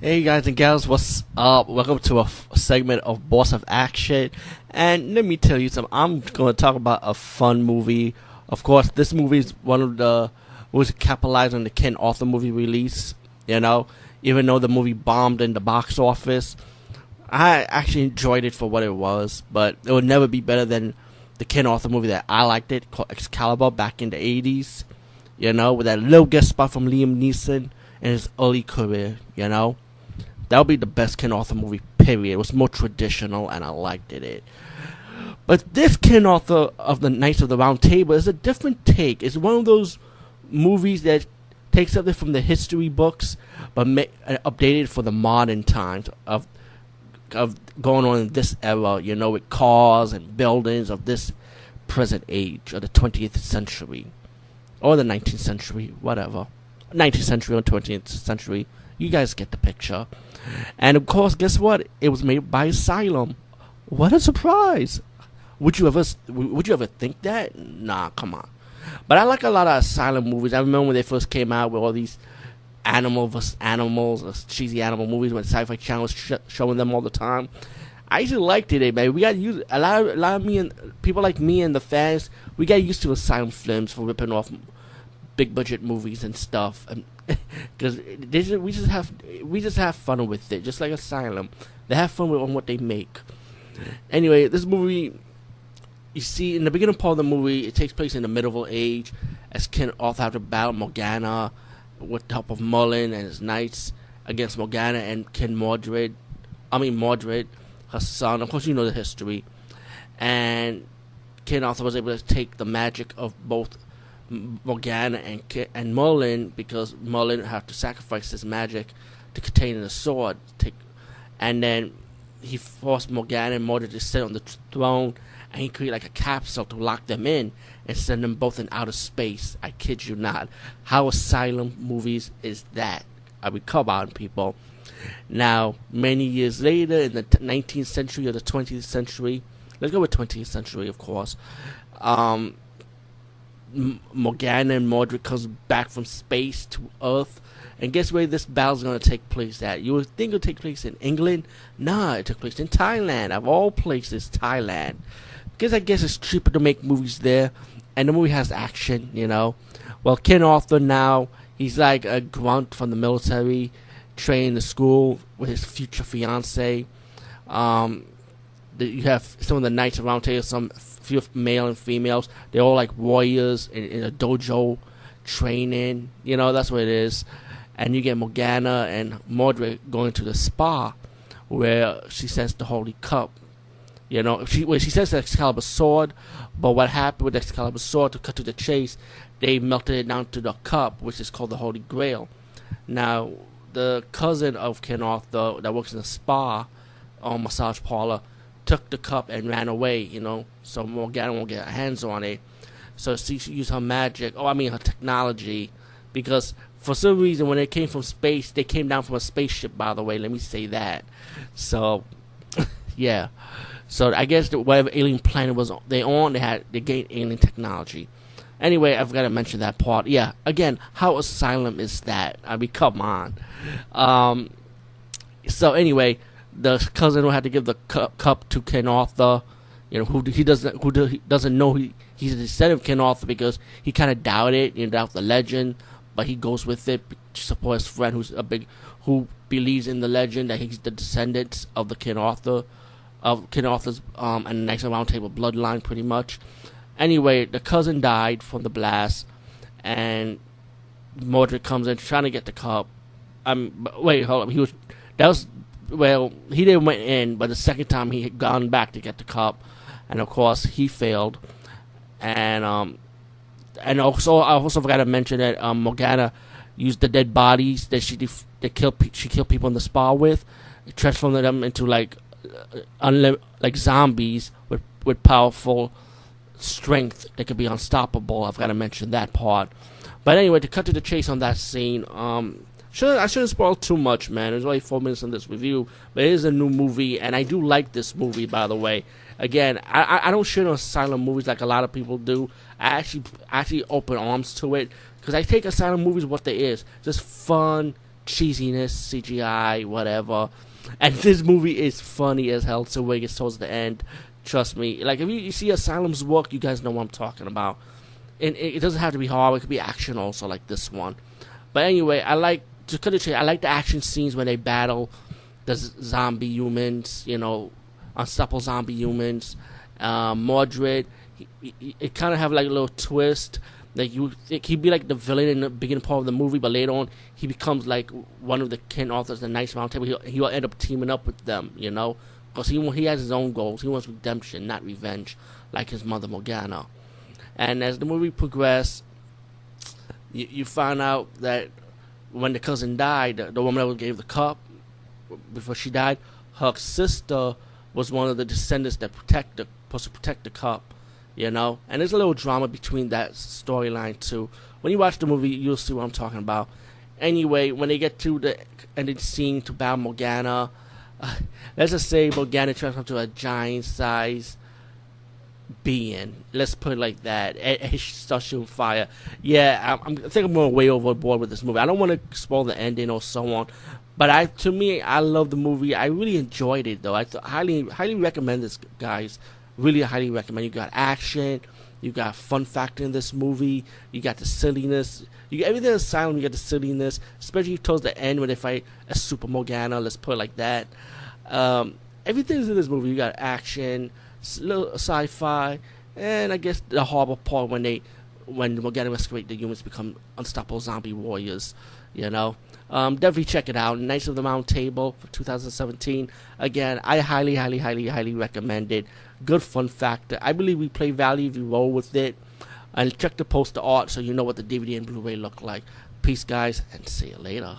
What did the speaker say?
Hey guys and gals, what's up? Welcome to a segment of Boss of Action. And let me tell you something. I'm going to talk about a fun movie. Of course, this movie is one of the was capitalized on the Ken Arthur movie release. Even though the movie bombed in the box office, I actually enjoyed it for what it was. But it would never be better than the Ken Arthur movie that I liked it, called Excalibur, back in the 80s. With that little guest spot from Liam Neeson in his early career. That would be the best Ken Arthur movie, period. It was more traditional, and I liked it. But this Ken Arthur of the Knights of the Round Table is a different take. It's one of those movies that takes something from the history books, but updated for the modern times of going on in this era, with cars and buildings of this present age, of the 20th century. Or the 19th century, whatever. 19th century or 20th century. You guys get the picture. And of course, guess what? It was made by Asylum. What a surprise! Would you ever think that? Nah, come on. But I like a lot of Asylum movies. I remember when they first came out with all these animal vs. animals, or cheesy animal movies when Sci-Fi Channel was showing them all the time. I actually liked it, man. We got used. A lot of me and people like me and the fans. We got used to Asylum films for ripping off big budget movies and stuff, because we just have fun with it, just like Asylum. They have fun on what they make. Anyway, this movie, you see, in the beginning part of the movie, it takes place in the medieval age, as Ken Arthur have to battle Morgana with the help of Merlin and his knights against Morgana and Mordred, her son. Of course, you know the history. And Ken Arthur was able to take the magic of both Morgana and Merlin, because Merlin had to sacrifice his magic to contain the sword. And then he forced Morgana and Mordred to sit on the throne, and he created like a capsule to lock them in and send them both in outer space. I kid you not. How Asylum movies is that? I mean, come on, people. Now, many years later, in the 19th century or the 20th century, let's go with 20th century, of course, Morgana and Mordred comes back from space to Earth, and guess where this battle's going to take place at? You would think it would take place in England. Nah, it took place in Thailand. Of all places, Thailand. Because I guess it's cheaper to make movies there, and the movie has action, Well, Ken Arthur now, he's like a grunt from the military, trained in the school with his future fiancée. You have some of the Knights of the Round Table, some few male and females. They're all like warriors in a dojo training. That's what it is. And you get Morgana and Mordred going to the spa, where she sends the Holy Cup. She sends the Excalibur sword, but what happened with the Excalibur sword, to cut to the chase, they melted it down to the cup, which is called the Holy Grail. Now, the cousin of Ken Arthur that works in a spa or massage parlor took the cup and ran away, so Morgana won't get her hands on it. So she used her magic, her technology, because for some reason when they came from space, they came down from a spaceship, by the way, let me say that. So, yeah. So I guess whatever alien planet was they on, they gained alien technology. Anyway, I've got to mention that part. Yeah, again, how Asylum is that? I mean, come on. So anyway, the cousin will have to give the cup to Ken Arthur, who doesn't know he's a descendant of Ken Arthur, because he kind of doubted it, doubt the legend, but he goes with it to support his friend who believes in the legend that he's the descendant of the Ken Arthur's and Knights of the Round Table bloodline, pretty much. Anyway, the cousin died from the blast, and Mordred comes in trying to get the cup. Wait, hold up. He didn't went in, but the second time he had gone back to get the cup, and of course he failed. And also I also forgot to mention that Morgana used the dead bodies that she killed people in the spa with, transformed them into like zombies with powerful strength. They could be unstoppable. I've got to mention that part. But anyway, to cut to the chase on that scene, I shouldn't spoil too much, man. There's only 4 minutes in this review, but it is a new movie, and I do like this movie, by the way. Again, I don't shit on Asylum movies like a lot of people do. I actually open arms to it, because I take Asylum movies what they is. Just fun, cheesiness, CGI, whatever. And this movie is funny as hell to where it gets towards the end. Trust me. Like, if you see Asylum's work, you guys know what I'm talking about. And it doesn't have to be horror. It could be action also, like this one. But anyway, I like the action scenes when they battle the zombie humans, unstoppable zombie humans. Mordred, it kind of have like a little twist. Like, you think he'd be like the villain in the beginning part of the movie, but later on he becomes like one of the kin authors, the Knights Round Table. He'll end up teaming up with them, because he has his own goals. He wants redemption, not revenge, like his mother Morgana. And as the movie progressed, you find out that when the cousin died, the woman that gave the cup before she died, her sister was one of the descendants that supposed to protect the cup. And there's a little drama between that storyline too. When you watch the movie, you'll see what I'm talking about. Anyway, when they get to the ending scene to battle Morgana, let's just say Morgana transforms to a giant-sized being. Let's put it like that. And she starts shooting fire. Yeah, I think I'm going way overboard with this movie. I don't want to spoil the ending or so on. But I love the movie. I really enjoyed it, though. I highly recommend this, guys. Really highly recommend. You got action, you got fun factor in this movie, you got the silliness, you got everything is silent. You got the silliness, especially towards the end when they fight a Super Morgana. Let's put it like that. Everything's in this movie. You got action, little sci-fi, and I guess the horrible part when Morgana masquerade the humans become unstoppable zombie warriors. Definitely check it out. Knights of the Round Table for 2017. Again, I highly recommend it. Good fun factor. I believe we play value if you roll with it. And check the poster art so you know what the DVD and Blu-ray look like. Peace, guys, and see you later.